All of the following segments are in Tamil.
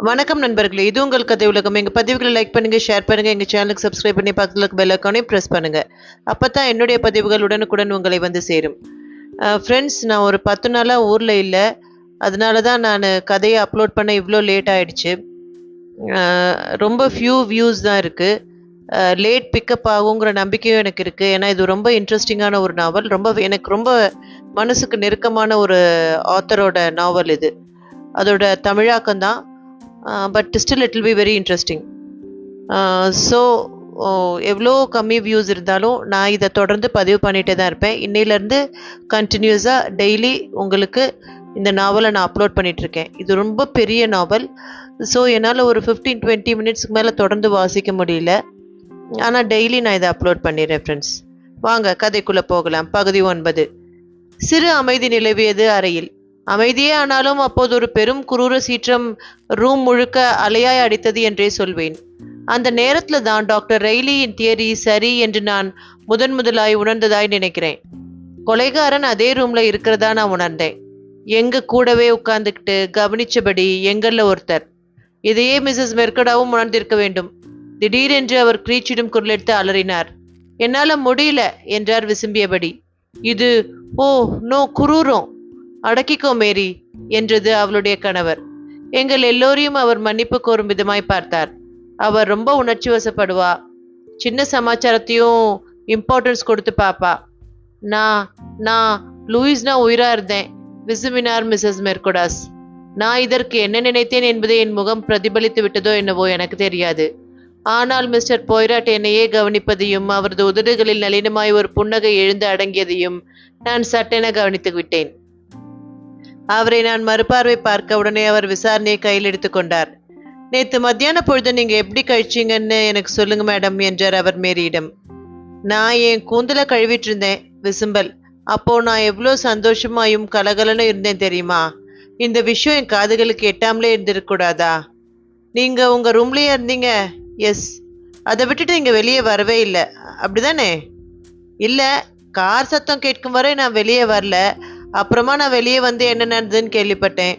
வணக்கம் நண்பர்களே, இது உங்கள் கதை உலகம். எங்கள் பதிவுகளை லைக் பண்ணுங்கள், ஷேர் பண்ணுங்கள், எங்கள் சேனலுக்கு சப்ஸ்கிரைப் பண்ணி பக்கத்தில் இருக்க பெல் ஐக்கானையும் ப்ரெஸ் பண்ணுங்கள். அப்போ தான் என்னுடைய பதிவுகள் உடனுக்குடன் உங்களை வந்து சேரும். ஃப்ரெண்ட்ஸ், நான் ஒரு 10 நாளாக ஊரில் இல்லை. அதனால தான் நான் கதையை அப்லோட் பண்ண இவ்வளோ லேட் ஆகிடுச்சு. ரொம்ப ஃபியூ வியூஸ் தான் இருக்குது. லேட் பிக்கப் ஆகுங்கிற நம்பிக்கையும் எனக்கு இருக்குது. ஏன்னா இது ரொம்ப இன்ட்ரெஸ்டிங்கான ஒரு நாவல். எனக்கு ரொம்ப மனசுக்கு நெருக்கமான ஒரு ஆத்தரோட நாவல் இது. அதோட தமிழாக்கம் தான். But still it will be very interesting. So எவ்வளோ கம்மி வியூஸ் இருந்தாலும் நான் இதை தொடர்ந்து பதிவு பண்ணிகிட்டே தான் இருப்பேன். இன்னையிலேருந்து கண்டினியூஸாக டெய்லி உங்களுக்கு இந்த நாவலை நான் அப்லோட் பண்ணிகிட்ருக்கேன். இது ரொம்ப பெரிய நாவல். ஸோ என்னால் ஒரு 15-20 மினிட்ஸ்க்கு மேலே தொடர்ந்து வாசிக்க முடியல. ஆனால் டெய்லி நான் இதை அப்லோட் பண்ணிடுறேன். ஃப்ரெண்ட்ஸ், வாங்க கதைக்குள்ளே போகலாம். பகுதி 9. சிறு அமைதி நிலவியது அறையில். அமைதியே ஆனாலும் அப்போது ஒரு பெரும் குரூர சீற்றம் ரூம் முழுக்க அலையாய் அடித்தது என்றே சொல்வேன். அந்த நேரத்தில் தான் டாக்டர் ரெய்லியின் தியரி சரி என்று நான் முதலாய் உணர்ந்ததாய் நினைக்கிறேன். கொலைகாரன் அதே ரூம்ல இருக்கிறதா நான் உணர்ந்தேன். எங்க கூடவே உட்கார்ந்துக்கிட்டு கவனிச்சபடி எங்கள்ல ஒருத்தர். இதையே மிஸ்ஸஸ் மெர்கடாவும் உணர்ந்திருக்க வேண்டும். திடீரென்று அவர் கிரீச்சிடும் குரலெடுத்து அலறினார். என்னால முடியல என்றார் விசும்பியபடி. இது நோ, குரூரம். அடக்கிக்கோ மேரி என்றது அவளுடைய கணவர். எங்கள் எல்லோரையும் அவர் மன்னிப்பு கோரும் விதமாய் பார்த்தார். அவர் ரொம்ப உணர்ச்சி வசப்படுவா. சின்ன சமாச்சாரத்தையும் இம்பார்ட்டன்ஸ் கொடுத்து பாப்பா. நான் லூயிஸ்னா உயிரா இருந்தேன், விசுமினார் மிஸ்ஸஸ் மெர்குடாஸ். நான் இதற்கு என்ன நினைத்தேன் என்பதை என் முகம் பிரதிபலித்து விட்டதோ என்னவோ எனக்கு தெரியாது. ஆனால் மிஸ்டர் போய்ராட் என்னையே கவனிப்பதையும் அவரது உதடுகளில் நளினமாய் ஒரு புன்னகை எழுந்து அடங்கியதையும் நான் சட்டென கவனித்து விட்டேன். அவரை நான் மறுபார்வை பார்க்க உடனே அவர் விசாரணையை கையில் எடுத்துக்கொண்டார். நேற்று மத்தியான பொழுது நீங்க எப்படி கழிச்சிங்கன்னு எனக்கு சொல்லுங்க மேடம் என்றார் அவர் மேரியிடம். நான் என் கூந்தலை கழுவிட்டு இருந்தேன், விசும்பல். அப்போ நான் எவ்வளோ சந்தோஷமாயும் கலகலன்னு இருந்தேன் தெரியுமா? இந்த விஷயம் என் காதுகளுக்கு எட்டாமலே இருந்திருக்கூடாதா? நீங்க உங்க ரூம்லயே இருந்தீங்க? எஸ். அதை விட்டுட்டு நீங்க வெளியே வரவே இல்லை, அப்படிதானே? இல்லை, கார் சத்தம் கேட்கும் வரை நான் வெளியே வரல. அப்புறமா நான் வெளியே வந்து என்ன நடந்ததுன்னு கேள்விப்பட்டேன்.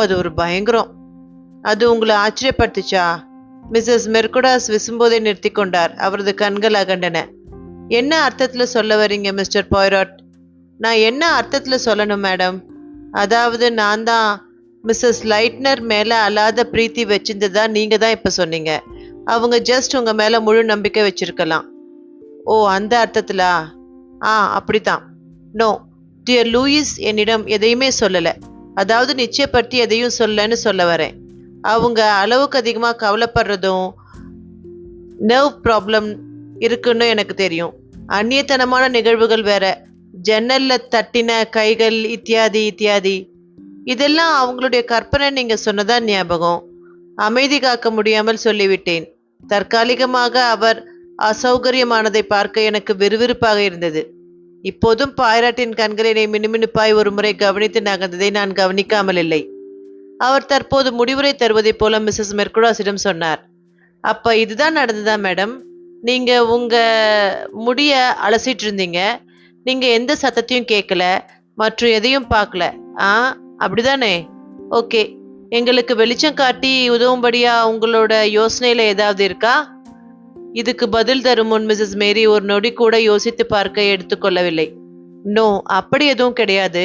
அது ஒரு பயங்கரம். அது உங்களை ஆச்சரியப்படுத்துச்சா? மிஸ்ஸஸ் மெர்குடாஸ் விசும்போதை நிறுத்தி கொண்டார். அவரது கண்கள் அகண்டன. என்ன அர்த்தத்தில் சொல்ல வரீங்க மிஸ்டர் பாய்ராட்? நான் என்ன அர்த்தத்தில் சொல்லணும் மேடம்? அதாவது நான் தான் மிஸ்ஸஸ் லைட்னர் மேலே அல்லாத பிரீத்தி வச்சிருந்ததா நீங்கள் தான் இப்போ சொன்னீங்க. அவங்க ஜஸ்ட் உங்கள் மேலே முழு நம்பிக்கை வச்சிருக்கலாம். அந்த அர்த்தத்திலா? அப்படித்தான். நோ, டியர் லூயிஸ் என்னிடம் எதையுமே சொல்லலை. அதாவது நிச்சயப்படுத்தி எதையும் சொல்லன்னு சொல்ல வரேன். அவங்க அளவுக்கு அதிகமாக கவலைப்படுறதும் நர்வ் ப்ராப்ளம் இருக்குன்னு எனக்கு தெரியும். அந்நியத்தனமான நிகழ்வுகள் வேற, ஜன்னல்ல தட்டின கைகள் இத்தியாதி. இதெல்லாம் அவங்களுடைய கற்பனை நீங்க சொன்னதா ஞாபகம். அமைதி காக்க முடியாமல் சொல்லிவிட்டேன். தற்காலிகமாக அவர் அசௌகரியமானதை பார்க்க எனக்கு விறுவிறுப்பாக இருந்தது. இப்போதும் பாய்ராட்டின் கண்களினை மினுமினுப்பாய் ஒரு முறை கவனித்து நகர்ந்ததை நான் கவனிக்காமல் இல்லை. அவர் தற்போது முடிவுரை தருவதைப் போல மிஸ்ஸஸ் மெர்குடாஸிடம் சொன்னார். அப்ப இதுதான் நடந்ததா மேடம்? நீங்க உங்க முடிய அலசிட்டு இருந்தீங்க. நீங்க எந்த சத்தத்தையும் கேட்கல, மற்றும் எதையும் பார்க்கல. அப்படிதானே? ஓகே. எங்களுக்கு வெளிச்சம் காட்டி உதவும்படியா உங்களோட யோசனையில ஏதாவது இருக்கா? இதுக்கு பதில் தரும் முன் மிஸ்ஸஸ் மேரி ஒரு நொடி கூட யோசித்து பார்க்க எடுத்துக்கொள்ளவில்லை. நோ, அப்படி எதுவும் கிடையாது.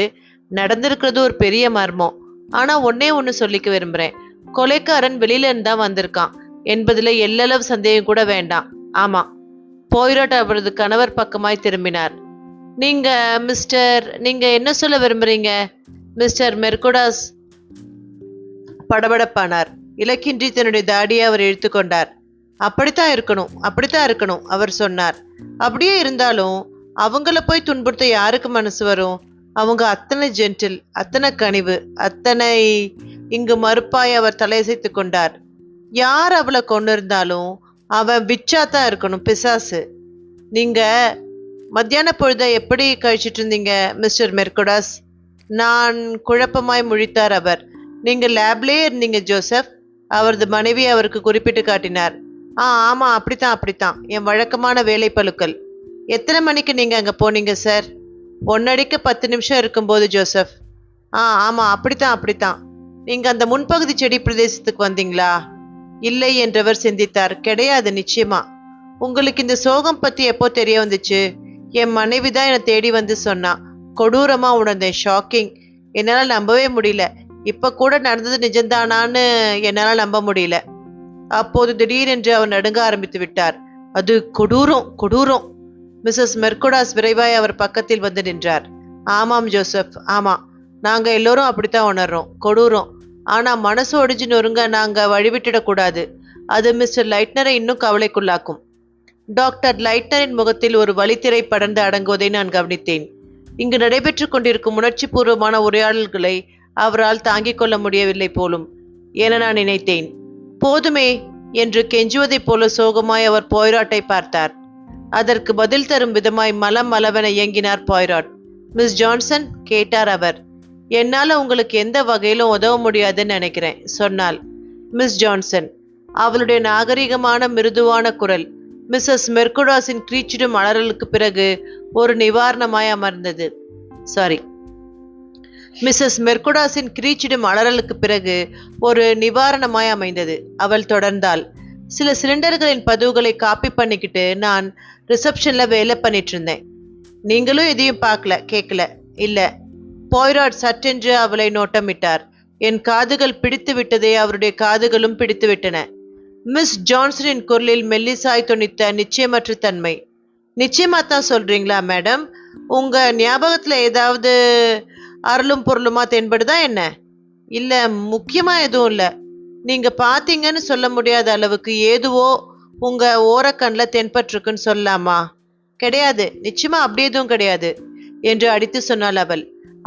நடந்திருக்கிறது ஒரு பெரிய மர்மம். ஆனா ஒன்னு சொல்லிக்க விரும்புறேன். கொலைக்காரன் வெளியில இருந்தா வந்திருக்கான் என்பதுல எல்லளவு சந்தேகம் கூட வேண்டாம். ஆமா. போய்ராட் அவரது கணவர் பக்கமாய் திரும்பினார். நீங்க என்ன சொல்ல விரும்புறீங்க? மிஸ்டர் மெர்குடாஸ் படபடப்பானார். இலக்கின்றி தன்னுடைய தாடியை அவர் இழுத்துக்கொண்டார். அப்படித்தான் இருக்கணும் அவர் சொன்னார். அப்படியே இருந்தாலும் அவங்கள போய் துன்புறுத்த யாருக்கு மனசு வரும்? அவங்க அத்தனை ஜென்டில், அத்தனை கனிவு, அத்தனை... இங்கு மறுப்பாய் அவர் தலையசைத்து கொண்டார். யார் அவளை கொண்டு இருந்தாலும் அவன் விச்சாத்தான் இருக்கணும், பிசாசு. நீங்க மத்தியான பொழுத எப்படி கழிச்சிட்டு இருந்தீங்க மிஸ்டர் மெர்குடாஸ்? நான் குழப்பமாய் முழித்தார் அவர். நீங்க லேப்லேயே இருந்தீங்க ஜோசப். அவரது மனைவி அவருக்கு குறிப்பிட்டு காட்டினார். ஆமா, அப்படித்தான். என் வழக்கமான வேலை பளுக்கள். எத்தனை மணிக்கு நீங்க அங்க போனீங்க சார்? 1 அடிக்க 10 நிமிஷம் இருக்கும்போது ஜோசப். ஆமா, அப்படித்தான். நீங்க அந்த முன்பகுதி செடி பிரதேசத்துக்கு வந்தீங்களா? இல்லை என்றவர் சிந்தித்தார். கிடையாது, நிச்சயமா. உங்களுக்கு இந்த சோகம் பத்தி எப்போ தெரிய வந்துச்சு? என் மனைவி தான் என்னை தேடி வந்து சொன்னா. கொடூரமா உணர்ந்தேன். ஷாக்கிங். என்னால நம்பவே முடியல. இப்ப கூட நடந்தது நிஜம்தானான்னு என்னால நம்ப முடியல. அப்போது திடீரென்று அவர் நடுங்க ஆரம்பித்து விட்டார். அது கொடூரம், கொடூரம். மிஸ்ஸஸ் மெர்குடாஸ் விரைவாய் அவர் பக்கத்தில் வந்து நின்றார். ஆமாம் ஜோசப், ஆமா, நாங்க எல்லோரும் அப்படித்தான் உணர்றோம். கொடூரம். ஆனா மனசு ஒடிஞ்சு நொறுங்க நாங்க வழிவிட்டுடக்கூடாது. அது மிஸ்டர் லைட்னரை இன்னும் கவலைக்குள்ளாக்கும். டாக்டர் லைட்னரின் முகத்தில் ஒரு வழித்திரை படர்ந்து அடங்குவதை நான் கவனித்தேன். இங்கு நடைபெற்றுக் கொண்டிருக்கும் உணர்ச்சி பூர்வமான உரையாடல்களை அவரால் தாங்கிக் கொள்ள முடியவில்லை போலும் என நான் நினைத்தேன். போதுமே என்று கெஞ்சுவதைப் போல சோகமாய் அவர் பாய்ராட்டை பார்த்தார். அதற்கு பதில் தரும் விதமாய் மலம் மலவென இயங்கினார் பாய்ராட். மிஸ் ஜான்சன் கேட்டார் அவர். என்னால உங்களுக்கு எந்த வகையிலும் உதவ முடியாதுன்னு நினைக்கிறேன் சொன்னாள் மிஸ் ஜான்சன். அவளுடைய நாகரிகமான மிருதுவான குரல் மிஸ்ஸஸ் மெர்குடாஸின் கிரீச்சிடும் அலறலுக்கு பிறகு ஒரு நிவாரணமாய் அமர்ந்தது. மிஸ்ஸஸ் மெர்குடாஸின் கிரீச்சிடும் அலறலுக்கு பிறகு ஒரு நிவாரணமாய் அமைந்தது. அவள் தொடர்ந்தாள். சில சிலிண்டர்களின் பதிவுகளை காப்பி பண்ணிக்கிட்டு நான் ரிசப்ஷன்ல வேலை பண்ணிட்டு இருந்தேன். நீங்களும் எதையும் பார்க்கல, கேட்கல இல்ல? பாய்ராட் சட்டென்று அவளை நோட்டமிட்டார். என் காதுகள் பிடித்து விட்டதே, அவருடைய காதுகளும் பிடித்து விட்டன. மிஸ் ஜான்சனின் குரலில் மெல்லிசாய் தொனித்த நிச்சயமற்ற தன்மை. நிச்சயமாத்தான் சொல்றீங்களா மேடம்? உங்க ஞாபகத்துல ஏதாவது அருளும் பொருளுமா தென்படுதா என்ன? இல்ல, முக்கியமா எதுவும் இல்ல. நீங்க பாத்தீங்கன்னு சொல்ல முடியாத அளவுக்கு ஏதுவோ உங்க ஓரக்கண்ணில் தென்பட்டிருக்குன்னு சொல்லலாமா? கிடையாது, நிச்சயமா அப்படி எதுவும் கிடையாது என்று அடித்து சொன்னாள் அவள்.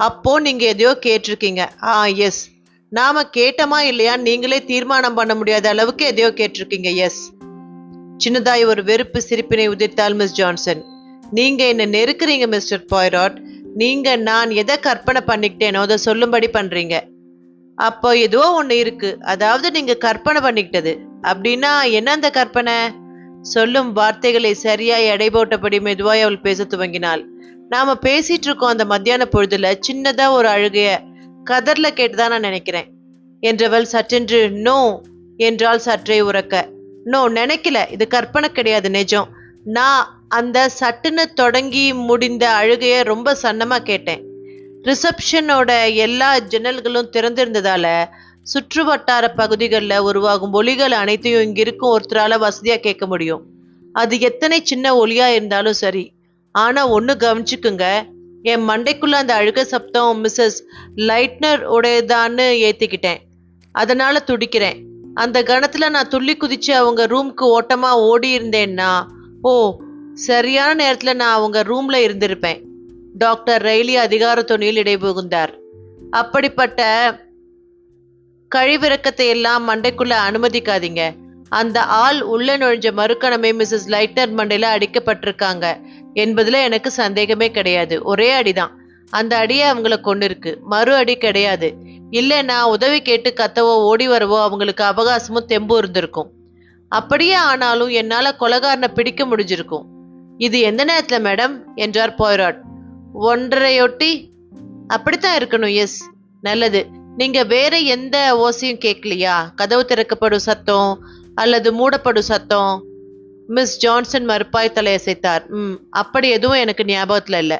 அப்போ நீங்க எதையோ கேட்டிருக்கீங்க. எஸ். நாம கேட்டமா இல்லையா நீங்களே தீர்மானம் பண்ண முடியாத அளவுக்கு எதையோ கேட்டிருக்கீங்க. எஸ். சின்னதாய் ஒரு வெறுப்பு சிரிப்பினை உதிர்த்தாள் மிஸ் ஜான்சன். நீங்க என்ன நெருக்குறீங்க மிஸ்டர் பாய்ராட். நீங்க நான் எதை கற்பனை பண்ணிக்கிட்டேனோ அதை சொல்லும்படி பண்றீங்க. அப்போ ஏதோ ஒண்ணு இருக்கு. அதாவது நீங்க கற்பனை பண்ணிக்கிட்டது அப்படின்னா என்ன? அந்த கற்பனை? சொல்லும் வார்த்தைகளை சரியாய் எடை போட்டபடி மெதுவாய் அவள் பேச துவங்கினாள். நாம பேசிட்டு இருக்கோம் அந்த மத்தியான பொழுதுல சின்னதா ஒரு அழுகைய கதர்ல கேட்டுதான் நான் நினைக்கிறேன் என்றவள் சற்றென்று நோ என்றால் சற்றே உறக்க. நோ, நினைக்கல. இது கற்பனை கிடையாது, நிஜம். நான் அந்த சட்டுன்னு தொடங்கி முடிந்த அழுகைய ரொம்ப சன்னமா கேட்டேன். ரிசப்ஷனோட எல்லா ஜன்னல்களும் திறந்திருந்ததால சுற்று வட்டார பகுதிகளில் உருவாகும் ஒலிகள் அனைத்தையும் இங்கிருக்கும் ஒருத்தரால வசதியா கேட்க முடியும். அது எத்தனை சின்ன ஒலியா இருந்தாலும் சரி. ஆனா ஒண்ணு கவனிச்சுக்குங்க, என் மண்டைக்குள்ள அந்த அழுக சப்தம் மிஸ்ஸஸ் லைட்னர் உடையதான்னு ஏத்திக்கிட்டேன். அதனால துடிக்கிறேன். அந்த கணத்துல நான் துள்ளி குதிச்சு அவங்க ரூம்க்கு ஓட்டமா ஓடி இருந்தேன்னா சரியான நேரத்துல நான் அவங்க ரூம்ல இருந்திருப்பேன். டாக்டர் ரெய்லி அதிகார தொனியில் இடைபுகுந்தார். அப்படிப்பட்ட கழிவிறக்கத்தை எல்லாம் மண்டைக்குள்ள அனுமதிக்காதீங்க. அந்த ஆள் உள்ள நுழைஞ்ச மறுக்கணமே மிஸ்ஸஸ் லைட்னர் மண்டையில அடிக்கப்பட்டிருக்காங்க என்பதுல எனக்கு சந்தேகமே கிடையாது. ஒரே அடிதான். அந்த அடியை அவங்கள கொண்டு இருக்கு. மறு அடி கிடையாது. இல்லைன்னா உதவி கேட்டு கத்தவோ ஓடி வரவோ அவங்களுக்கு அவகாசமும் தெம்பு இருந்திருக்கும். அப்படியே ஆனாலும் என்னால கொலைகாரனை பிடிக்க முடிஞ்சிருக்கும். இது எந்த நேரத்துல மேடம் என்றார் பாய்ராட். 1:30 அப்படித்தான் இருக்கணும். எஸ். நல்லது. நீங்க வேற எந்த ஓசையும் கேட்கலையா? கதவு திறக்கப்படும் சத்தம் அல்லது மூடப்படும் சத்தம்? மிஸ் ஜான்சன் மறுப்பாய் தலையசைத்தார். அப்படி எதுவும் எனக்கு ஞாபகத்துல இல்ல.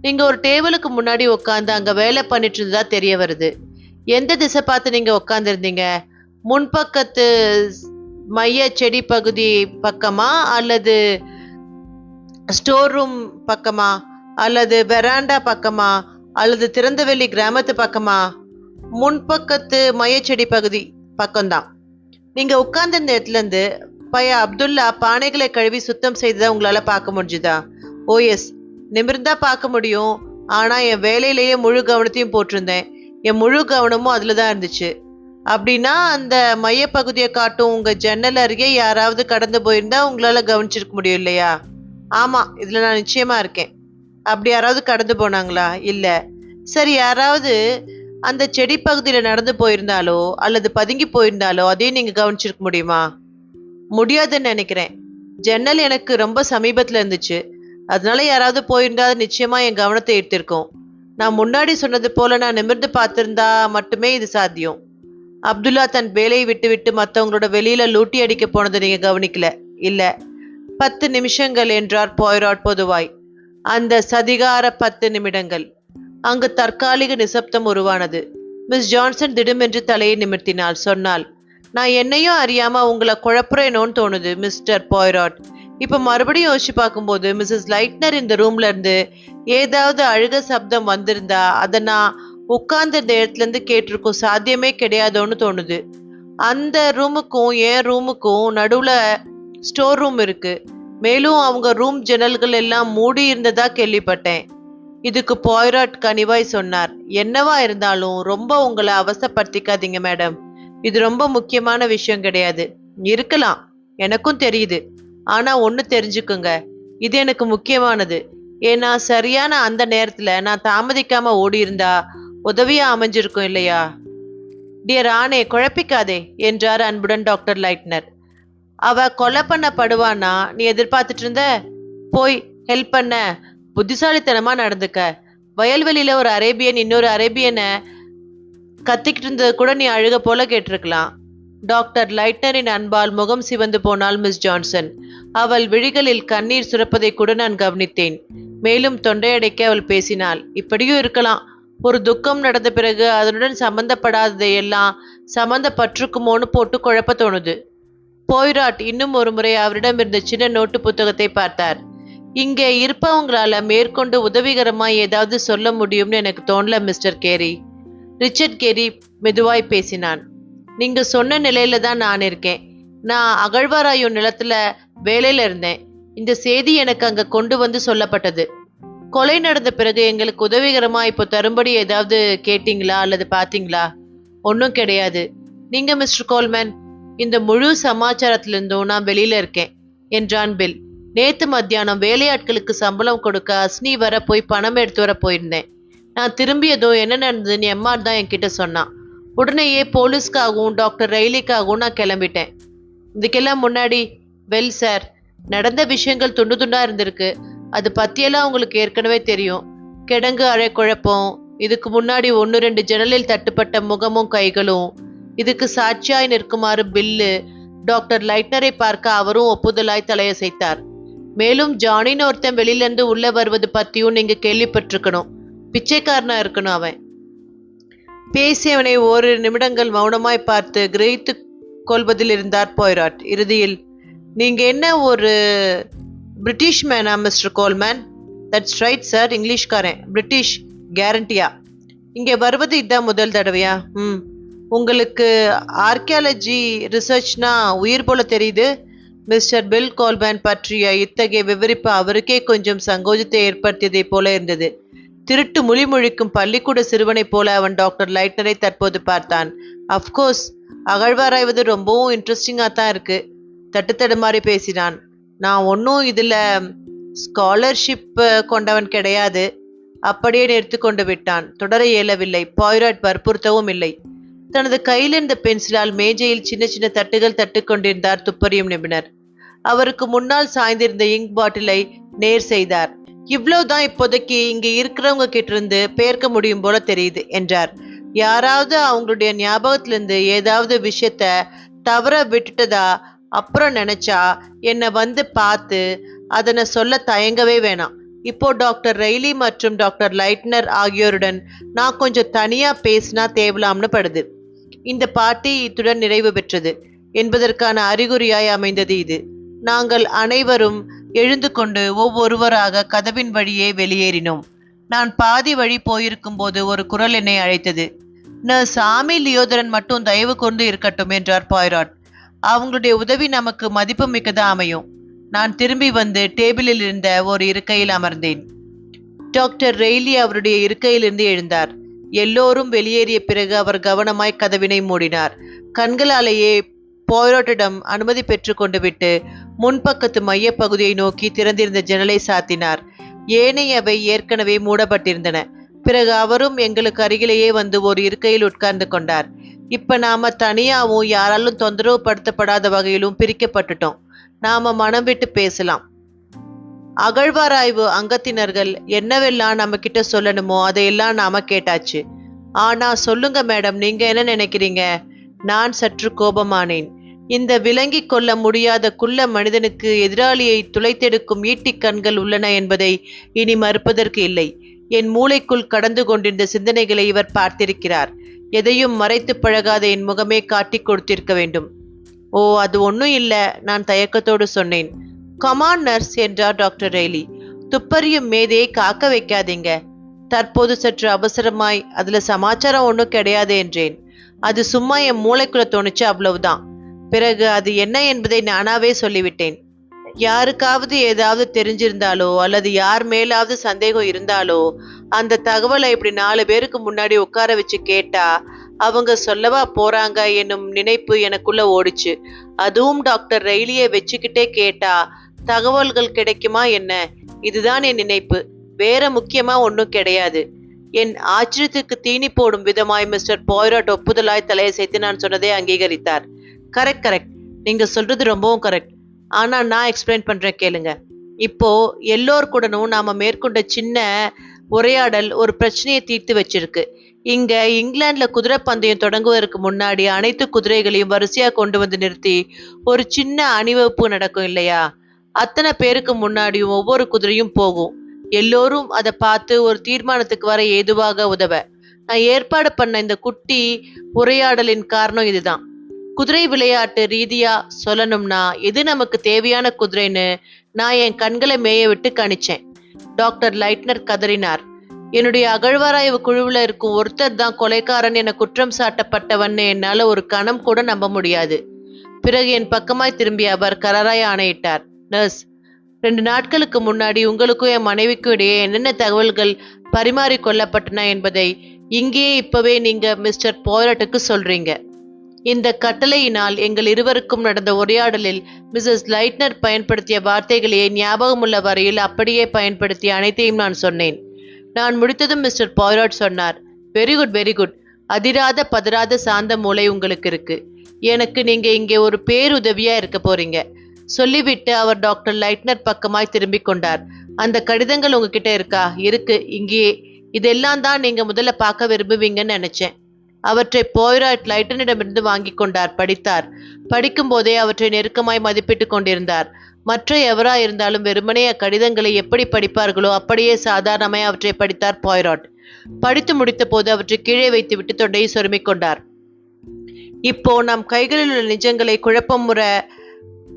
நீங்க ஒரு டேபிளுக்கு முன்னாடி உட்காந்து அங்க வேலை பண்ணிட்டு இருந்ததா தெரிய வருது. எந்த திசை பார்த்து நீங்க உட்கார்ந்து இருந்தீங்க? முன்பக்கத்து மைய செடி பகுதி பக்கமா அல்லது ஸ்டோர் ரூம் பக்கமா அல்லது வெராண்டா பக்கமா அல்லது திறந்தவெளி கிராமத்து பக்கமா? முன்பக்கத்து மையச்செடி பகுதி பக்கம்தான். நீங்க உட்கார்ந்திருந்த இடத்துல இருந்து பைய அப்துல்லா பானைகளை கழுவி சுத்தம் செய்ததா உங்களால பார்க்க முடிஞ்சுதா? எஸ். நிமிர்ந்தா பார்க்க முடியும். ஆனா என் வேலையிலேயே முழு கவனத்தையும் போட்டிருந்தேன். என் முழு கவனமும் அதுலதான் இருந்துச்சு. அப்படின்னா அந்த மைய பகுதியை காட்டும் உங்க ஜன்னல் அருகே யாராவது கடந்து போயிருந்தா உங்களால கவனிச்சிருக்க முடியும் இல்லையா? ஆமா, இதுல நான் நிச்சயமா இருக்கேன். அப்படி யாராவது கடந்து போனாங்களா? இல்ல. சரி, யாராவது அந்த செடி பகுதியில நடந்து போயிருந்தாலோ அல்லது பதுங்கி போயிருந்தாலோ அதையும் நீங்க கவனிச்சிருக்க முடியுமா? முடியாதுன்னு நினைக்கிறேன். ஜன்னல் எனக்கு ரொம்ப சமீபத்துல இருந்துச்சு. அதனால யாராவது போயிருந்தா நிச்சயமா என் கவனத்தை ஈர்த்திருக்கும். நான் முன்னாடி சொன்னது போல நான் நிமிர்ந்து பார்த்திருந்தா மட்டுமே இது சாத்தியம். அப்துல்லா தன் வேலையை விட்டுவிட்டு மற்றவங்களோட வெளியில லூட்டி அடிக்க போனதை நீங்க கவனிக்கல இல்ல? 10 நிமிஷங்கள் என்றார் பாய்ராட் பொதுவாய். அந்த சதிகார 10 நிமிடங்கள். அங்கு தற்காலிக நிசப்தம் உருவானது. மிஸ் ஜான்சன் திடுமென்று தலையை நிமிர்த்தினாள். சொன்னாள், நான் என்னையும் அறியாம உங்களை குழப்புறேனோன்னு தோணுது மிஸ்டர் பாய்ராட். இப்ப மறுபடியும் யோசிச்சு பார்க்கும்போது மிஸ்ஸஸ் லைட்னர் இந்த ரூம்ல இருந்து ஏதாவது அழுக சப்தம் வந்திருந்தா அதை நான் உட்கார்ந்திருந்த இடத்துல இருந்து கேட்டிருக்கும் சாத்தியமே கிடையாதோன்னு தோணுது. அந்த ரூமுக்கும் என் ரூமுக்கும் நடுவுல ஸ்டோர் ரூம் இருக்கு. மேலும் அவங்க ரூம் ஜன்னல்கள் எல்லாம் மூடி இருந்ததா கேள்விப்பட்டேன். இதுக்கு பாய்ராட் கனிவாய் சொன்னார். என்னவா இருந்தாலும் ரொம்ப உங்களை அவசரப்படுத்திக்காதீங்க மேடம். இது ரொம்ப முக்கியமான விஷயம் கிடையாது. இருக்கலாம், எனக்கும் தெரியுது. ஆனா ஒண்ணு தெரிஞ்சுக்குங்க, இது எனக்கு முக்கியமானது. ஏன்னா சரியான அந்த நேரத்துல நான் தாமதிக்காம ஓடி இருந்தா உதவியா அமைஞ்சிருக்கும் இல்லையா? டியர் ஆனே, குழப்பிக்காதே என்றார் அன்புடன் டாக்டர் லைட்னர். அவ கொலை பண்ணப்படுவானா நீ எதிர்பார்த்துட்டு இருந்த? போய் ஹெல்ப் பண்ண புத்திசாலித்தனமா நடந்துக்க. வயல்வெளியில ஒரு அரேபியன் இன்னொரு அரேபியனை கத்திக்கிட்டு இருந்தது கூட நீ அழுக போல கேட்டிருக்கலாம். டாக்டர் லைட்னரின் அன்பால் முகம் சிவந்து போனாள் மிஸ் ஜான்சன். அவள் விழிகளில் கண்ணீர் சுரப்பதை கூட நான் கவனித்தேன். மேலும் தொண்டையடைக்க அவள் பேசினாள். இப்படியும் இருக்கலாம். ஒரு துக்கம் நடந்த பிறகு அதனுடன் சம்பந்தப்படாததையெல்லாம் சம்பந்தப்பட்டிருக்குமோன்னு போட்டு குழப்ப தோணுது. பாய்ராட் இன்னும் ஒரு முறை அவரிடம் இருந்த சின்ன நோட்டு புத்தகத்தை பார்த்தார். இங்கே இருப்பவங்களால மேற்கொண்டு உதவிகரமாய் ஏதாவது சொல்ல முடியும்னு எனக்கு தோணல மிஸ்டர் கேரி. ரிச்சர்ட் கேரி மெதுவாய் பேசினான். நீங்க சொன்ன நிலையில தான் நான் இருக்கேன். நான் அகழ்வாராயோ நிலத்துல வேலையில இருந்தேன். இந்த செய்தி எனக்கு அங்க கொண்டு வந்து சொல்லப்பட்டது. கொலை நடந்த பிறகு எங்களுக்கு உதவிகரமா இப்போ தரும்படி ஏதாவது கேட்டீங்களா அல்லது பாத்தீங்களா? ஒன்றும் கிடையாது. நீங்க மிஸ்டர் கோல்மேன், இந்த முழு சமாச்சாரத்திலிருந்தும் நான் வெளியில இருக்கேன் என்றான் பில். நேத்து மத்தியானம் வேலையாட்களுக்கு சம்பளம் கொடுக்க அஸ்னி வர போய் பணம் எடுத்து வர போயிருந்தேன். நான் திரும்பியதும் என்ன நடந்ததுன்னு எம்ஆர் தான் என்கிட்ட சொன்னான். உடனேயே போலீஸ்க்காகவும் டாக்டர் ரெய்லிக்காகவும் நான் கிளம்பிட்டேன். இதுக்கெல்லாம் முன்னாடி வெல் சார், நடந்த விஷயங்கள் துண்டு துண்டா இருந்திருக்கு. அது பத்தியெல்லாம் உங்களுக்கு ஏற்கனவே தெரியும். கிடங்கு அழை குழப்பம், இதுக்கு முன்னாடி 1-2 ஜன்னலில் தட்டுப்பட்ட முகமும் கைகளும், இதுக்கு சாட்சியாய் நிற்குமாறு பில்லு, டாக்டர் லைட்னரை பார்க்க அவரும் ஒப்புதலாய் தலையசைத்தார். மேலும் ஜானின்னு ஒருத்தன் வெளியிலேருந்து உள்ள வருவது பத்தியும் நீங்க கேள்விப்பட்டிருக்கணும். பிச்சைக்காரனா இருக்கணும் அவன். பேசியவனை 1 நிமிடங்கள் மௌனமாய் பார்த்து கிரகித்து கொள்வதில் இருந்தார் பாய்ராட். இறுதியில், நீங்க என்ன ஒரு பிரிட்டிஷ் மேனா mister Coleman? That's right sir, இங்கிலீஷ்காரன். பிரிட்டிஷ் கேரண்டியா? இங்கே வருவது இதுதான் முதல் தடவையா? உங்களுக்கு ஆர்கியாலஜி ரிசர்ச்னா உயிர் போல தெரியுது. மிஸ்டர் பில் கோல்மேன் பற்றிய இத்தகைய விவரிப்பு அவருக்கே கொஞ்சம் சங்கோஜத்தை ஏற்படுத்தியதை போல இருந்தது. திருட்டு முழிமுழிக்கும் பள்ளிக்கூட சிறுவனைப் போல அவன் டாக்டர் லைட்னரை தற்போது பார்த்தான். அஃப்கோர்ஸ், அகழ்வாராய்வது ரொம்பவும் இன்ட்ரெஸ்டிங்காக தான் இருக்கு. தட்டுத்தடுமாறி பேசினான். நான் ஒன்றும் இதில் ஸ்காலர்ஷிப் கொண்டவன் கிடையாது. அப்படியே நிறுத்து கொண்டு விட்டான். தொடர இயலவில்லை. பாய்ராட் வற்புறுத்தவும் இல்லை. தனது கையில் இருந்த பென்சிலால் மேஜையில் சின்ன சின்ன தட்டுகள் தட்டு கொண்டிருந்தார் துப்பறியும் நிபுணர். அவருக்கு முன்னால் சாய்ந்திருந்த இங்க் பாட்டிலை நேர் செய்தார். இவ்வளவுதான் இப்போதைக்கு இங்க இருக்கிறவங்க கிட்ட இருந்து பேர்க்க முடியும் போல தெரியுது என்றார். யாராவது அவங்களுடைய ஞாபகத்திலிருந்து ஏதாவது விஷயத்த தவற விட்டுட்டதா அப்புறம் நினைச்சா என்னை வந்து பார்த்து அதனை சொல்ல தயங்கவே வேணாம். இப்போ டாக்டர் ரெய்லி மற்றும் டாக்டர் லைட்னர் ஆகியோருடன் நான் கொஞ்சம் தனியா பேசினா தேவலாம்னு படுது. இந்த பார்ட்டி இத்துடன் நிறைவு பெற்றது என்பதற்கான அறிகுறியாய் அமைந்தது இது. நாங்கள் அனைவரும் எழுந்து கொண்டு ஒவ்வொருவராக கதவின் வழியே வெளியேறினோம். நான் பாதி வழி போயிருக்கும் போது ஒரு குரல் என்னை அழைத்தது. நர்ஸ் ஆமி லியோதரன் மட்டும் தயவு கொண்டு இருக்கட்டும் என்றார் பாய்ராட். அவங்களுடைய உதவி நமக்கு மதிப்பு மிக்கதா அமையும். நான் திரும்பி வந்து டேபிளில் இருந்த ஒரு இருக்கையில் அமர்ந்தேன். டாக்டர் ரெய்லி அவருடைய இருக்கையிலிருந்து எழுந்தார். எல்லோரும் வெளியேறிய பிறகு அவர் கவனமாய் கதவினை மூடினார். கண்களாலேயே பாய்ராட்டிடம் அனுமதி பெற்று கொண்டு விட்டு முன்பக்கத்து மையப்பகுதியை நோக்கி திறந்திருந்த ஜன்னலை சாத்தினார். ஏனையவை ஏற்கனவே மூடப்பட்டிருந்தன. பிறகு அவரும் எங்களுக்கு அருகிலேயே வந்து ஒரு இருக்கையில் உட்கார்ந்து கொண்டார். இப்ப நாம தனியாவும் யாராலும் தொந்தரவு படுத்தப்படாத வகையிலும் பிரிக்கப்பட்டுட்டோம். நாம மனம் விட்டு பேசலாம். அகழ்வாராய்வு அங்கத்தினர்கள் என்னவெல்லாம் நம்ம கிட்ட சொல்லணுமோ அதையெல்லாம் நாம கேட்டாச்சு. ஆனா சொல்லுங்க மேடம், நீங்க என்ன நினைக்கிறீங்க? நான் சற்று கோபமானேன். இந்த விளங்கிக் கொள்ள முடியாத குள்ள மனிதனுக்கு எதிராளியை துளைத்தெடுக்கும் ஈட்டிக் கண்கள் உள்ளன என்பதை இனி மறுப்பதற்கு இல்லை. என் மூளைக்குள் கடந்து கொண்டிருந்த சிந்தனைகளை இவர் பார்த்திருக்கிறார். எதையும் மறைத்து பழகாத என் முகமே காட்டிக் கொடுத்திருக்க வேண்டும். ஓ, அது ஒன்றும் இல்லை, நான் தயக்கத்தோடு சொன்னேன். கமான் நர்ஸ் என்றார் டாக்டர் ரெய்லி. துப்பறியும் மேதையை காக்க வைக்காதீங்க. தற்போது சற்று அவசரமாய் அதுல சமாச்சாரம் ஒன்றும் கிடையாது என்றேன். அது சும்மா என் மூளைக்குள்ள தோணுச்சு, அவ்வளவுதான். பிறகு அது என்ன என்பதை நானாவே சொல்லிவிட்டேன். யாருக்காவது ஏதாவது தெரிஞ்சிருந்தாலோ அல்லது யார் மேலாவது சந்தேகம் இருந்தாலோ அந்த தகவலை இப்படி 4 பேருக்கு முன்னாடி உட்கார வச்சு கேட்டா அவங்க சொல்லவா போறாங்க என்னும் நினைப்பு எனக்குள்ள ஓடிச்சு. அதுவும் டாக்டர் ரெய்லியை வச்சுக்கிட்டே கேட்டா தகவல்கள் கிடைக்குமா என்ன? இதுதான் என் நினைப்பு. வேற முக்கியமா ஒன்றும் கிடையாது. என் ஆச்சரியத்துக்கு தீனி போடும் விதமாய் மிஸ்டர் பாய்ராட் ஒப்புதலாய் தலையசைத்து நான் சொன்னதை அங்கீகரித்தார். கரெக்ட் கரெக்ட், நீங்க சொல்றது ரொம்பவும் கரெக்ட். ஆனா நான் எக்ஸ்பிளைன் பண்றேன் கேளுங்க. இப்போ எல்லோருக்குடனும் நாம மேற்கொண்ட சின்ன உரையாடல் ஒரு பிரச்சனையை தீர்த்து வச்சிருக்கு. இங்க இங்கிலாந்துல குதிரை பந்தயம் தொடங்குவதற்கு முன்னாடி அனைத்து குதிரைகளையும் வரிசையா கொண்டு வந்து நிறுத்தி ஒரு சின்ன அணிவகுப்பு நடக்கும் இல்லையா? அத்தனை பேருக்கு முன்னாடியும் ஒவ்வொரு குதிரையும் போகும். எல்லோரும் அதை பார்த்து ஒரு தீர்மானத்துக்கு வர ஏதுவாக உதவ நான் ஏற்பாடு பண்ண இந்த குட்டி உரையாடலின் காரணம் இதுதான். குதிரை விளையாட்டு ரீதியா சொல்லணும்னா எது நமக்கு தேவையான குதிரைன்னு நான் என் கண்களை மேய விட்டு கணிச்சேன். Doctor lightener கதறினார். என்னுடைய அகழ்வாராய்வு குழுவில் இருக்கும் ஒருத்தர் தான் கொலைக்காரன் என குற்றம் சாட்டப்பட்டவன் என்னால ஒரு கணம் கூட நம்ப முடியாது. பிறகு என் பக்கமாய் திரும்பிய அவர் கராராய் ஆணையிட்டார். நர்ஸ், 2 நாட்களுக்கு முன்னாடி உங்களுக்கும் என் மனைவிக்கும் இடையே என்னென்ன தகவல்கள் பரிமாறி கொள்ளப்பட்டன என்பதை இங்கேயே இப்பவே நீங்க மிஸ்டர் பாய்ராட்டுக்கு சொல்றீங்க. இந்த கட்டளையினால் எங்கள் இருவருக்கும் நடந்த உரையாடலில் மிஸ்ஸஸ் லைட்னர் பயன்படுத்திய வார்த்தைகளையே ஞாபகமுள்ள வரையில் அப்படியே பயன்படுத்திய அனைத்தையும் நான் சொன்னேன். நான் முடித்ததும் மிஸ்டர் பாய்ராட் சொன்னார், வெரி குட் வெரி குட். அதிராத பதறாத சாந்த மூளை உங்களுக்கு இருக்கு. எனக்கு நீங்க இங்கே ஒரு பேருதவியா இருக்க போறீங்க. சொல்லிவிட்டு அவர் டாக்டர் லைட்னர் பக்கமாய் திரும்பிக் கொண்டார். அந்த கடிதங்கள் உங்ககிட்ட இருக்கா? இருக்கு, இங்கேயே. இதெல்லாம் தான் நீங்க முதல்ல பார்க்க விரும்புவீங்கன்னு நினைச்சேன். அவற்றை பாய்ராட் லைட்டனிடமிருந்து வாங்கி கொண்டார். படித்தார். படிக்கும் போதே அவற்றை நெருக்கமாய் மதிப்பிட்டு கொண்டிருந்தார். மற்ற எவராய் இருந்தாலும் வெறுமனே அக்கடிதங்களை எப்படி படிப்பார்களோ அப்படியே சாதாரணமாய் அவற்றை படித்தார் பாய்ராட். படித்து முடித்த போது அவற்றை கீழே வைத்துவிட்டு தொண்டையை சொருமிக் கொண்டார். இப்போ நம் கைகளில் உள்ள நிஜங்களை குழப்பமுற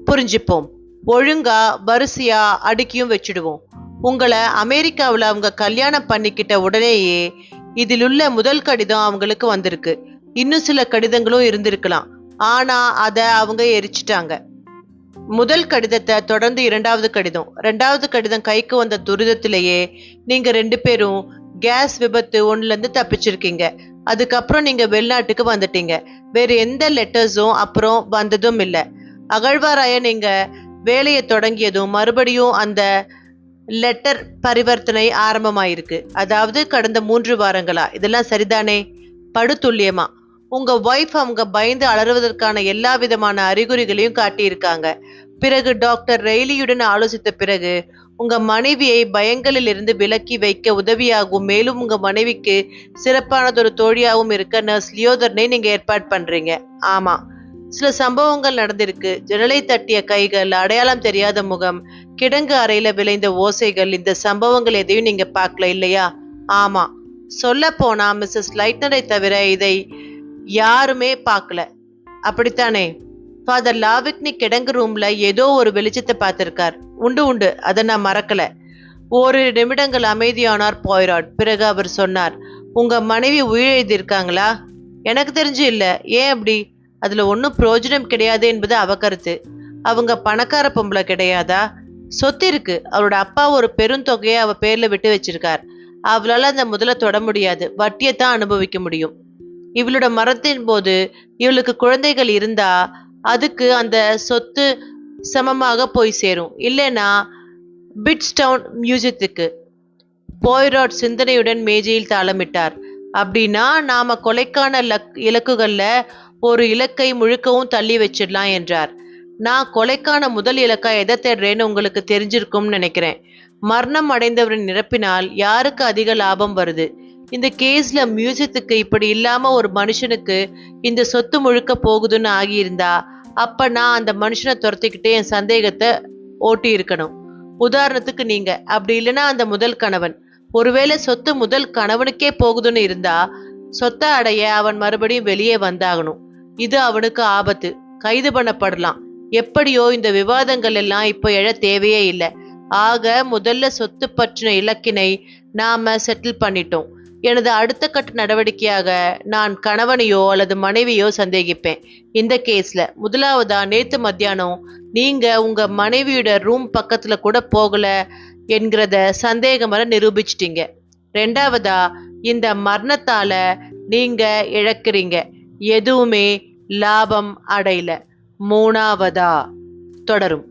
புரிஞ்சுப்போம். ஒழுங்கா வரிசையா அடுக்கியும் வச்சுடுவோம். உங்களை அமெரிக்காவில் அவங்க கல்யாணம் பண்ணிக்கிட்ட உடனேயே இதிலுள்ள முதல் கடிதம் அவங்களுக்கு வந்திருக்கு. இன்னும் சில கடிதங்களும் இருந்திருக்கலாம். ஆனா அதை அவங்க எரிச்சிட்டாங்க. முதல் கடிதத்தை தொடர்ந்து 2வது கடிதம். 2வது கடிதம் கைக்கு வந்த துரிதத்திலேயே நீங்க 2 பேரும் கேஸ் விபத்து 1லேருந்து தப்பிச்சிருக்கீங்க. அதுக்கப்புறம் நீங்க வெளிநாட்டுக்கு வந்துட்டீங்க. வேற எந்த லெட்டர்ஸும் அப்புறம் வந்ததும் இல்லை. அகழ்வாராய நீங்க வேலையை தொடங்கியதும் மறுபடியும் அந்த லெட்டர் பரிவர்த்தனை ஆரம்பமாயிருக்கு. அதாவது கடந்த 3 வாரங்களா. இதெல்லாம் சரிதானே? படுத்துல்லியமா. உங்க ஒய்ஃப் அவங்க பயந்து அலறுவதற்கான எல்லா விதமான அறிகுறிகளையும் காட்டியிருக்காங்க. பிறகு டாக்டர் ரெய்லியுடன் ஆலோசித்த பிறகு உங்க மனைவியை பயங்களில் இருந்து விலக்கி வைக்க உதவியாகவும் மேலும் உங்க மனைவிக்கு சிறப்பானதொரு தோழியாகவும் இருக்க நர்ஸ் லியோதர்னை நீங்க ஏற்பாடு பண்றீங்க. ஆமா, சில சம்பவங்கள் நடந்திருக்கு. ஜன்னலை தட்டிய கைகள், அடையாளம் தெரியாத முகம், கிடங்கு அறையில விளைந்த ஓசைகள். இந்த சம்பவங்கள் எதையும் நீங்க பார்க்கல இல்லையா? ஆமா, சொல்ல போனா மிஸ்ஸஸ் லைட்னரை தவிர இதை யாருமே பார்க்கல. அப்படித்தானே? ஃபாதர் லாவிக்னி கிடங்கு ரூம்ல ஏதோ ஒரு வெளிச்சத்தை பார்த்திருக்கார். உண்டு உண்டு, அதை நான் மறக்கல. 1 நிமிடங்கள் அமைதியானார் பாய்ராட். பிறகு அவர் சொன்னார், உங்க மனைவி உயிரெழுதியிருக்காங்களா? எனக்கு தெரிஞ்சு இல்ல. ஏன் அப்படி? அதுல ஒன்றும் பிரயோஜனம் கிடையாது என்பது அவ கருத்து. அவங்க பணக்கார பொம்பளை கிடையாதா? சொத்து இருக்கு. அவரோட அப்பா ஒரு பெருந்தொகையை அவ பேர்ல விட்டு வச்சிருக்கார். அவளால அந்த முதல்ல தொட முடியாது. வட்டியைத்தான் அனுபவிக்க முடியும். இவளோட மரணத்தின் போது இவளுக்கு குழந்தைகள் இருந்தா அதுக்கு அந்த சொத்து சமமாக போய் சேரும். இல்லைன்னா பிட்ஸ்டவுன் மியூசியத்துக்கு. பாய்ராட் சிந்தனையுடன் மேஜையில் தாளமிட்டார். அப்படின்னா நாம கொலைக்கான இலக்குகள்ல ஒரு இலக்கை முழுக்கவும் தள்ளி வச்சிடலாம் என்றார். நான் கொலைக்கான முதல் இலக்கா எதை தேடுறேன்னு உங்களுக்கு தெரிஞ்சிருக்கும்னு நினைக்கிறேன். மரணம் அடைந்தவரின் இறப்பினால் யாருக்கு அதிக லாபம் வருது? இந்த கேஸ்ல மியூசியத்துக்கு இப்படி இல்லாம ஒரு மனுஷனுக்கு இந்த சொத்து முழுக்க போகுதுன்னு ஆகியிருந்தா அப்ப நான் அந்த மனுஷனை துரத்திக்கிட்டே என் சந்தேகத்தை ஓட்டி இருக்கணும். உதாரணத்துக்கு நீங்க, அப்படி இல்லைன்னா அந்த முதல் கணவன். ஒருவேளை சொத்து முதல் கணவனுக்கே போகுதுன்னு இருந்தா சொத்தை அடைய அவன் மறுபடியும் வெளியே வந்தாகணும். இது அவனுக்கு ஆபத்து, கைது பண்ணப்படலாம். எப்படியோ இந்த விவாதங்கள் எல்லாம் இப்ப எழ தேவையே இல்லை. ஆக முதல்ல சொத்து பற்றின இலக்கினை நாம செட்டில் பண்ணிட்டோம். எனது அடுத்த கட்ட நடவடிக்கையாக நான் கணவனையோ அல்லது மனைவியோ சந்தேகிப்பேன் இந்த கேஸ்ல. முதலாவதா, நேத்து மத்தியானம் நீங்க உங்க மனைவியோட ரூம் பக்கத்துல கூட போகல என்கிறத சந்தேகமர நிரூபிச்சிட்டீங்க. ரெண்டாவதா, இந்த மரணத்தால நீங்க இழக்கிறீங்க, எதுவுமே லாபம் அடையல. மூணாவதா, தொடரும்.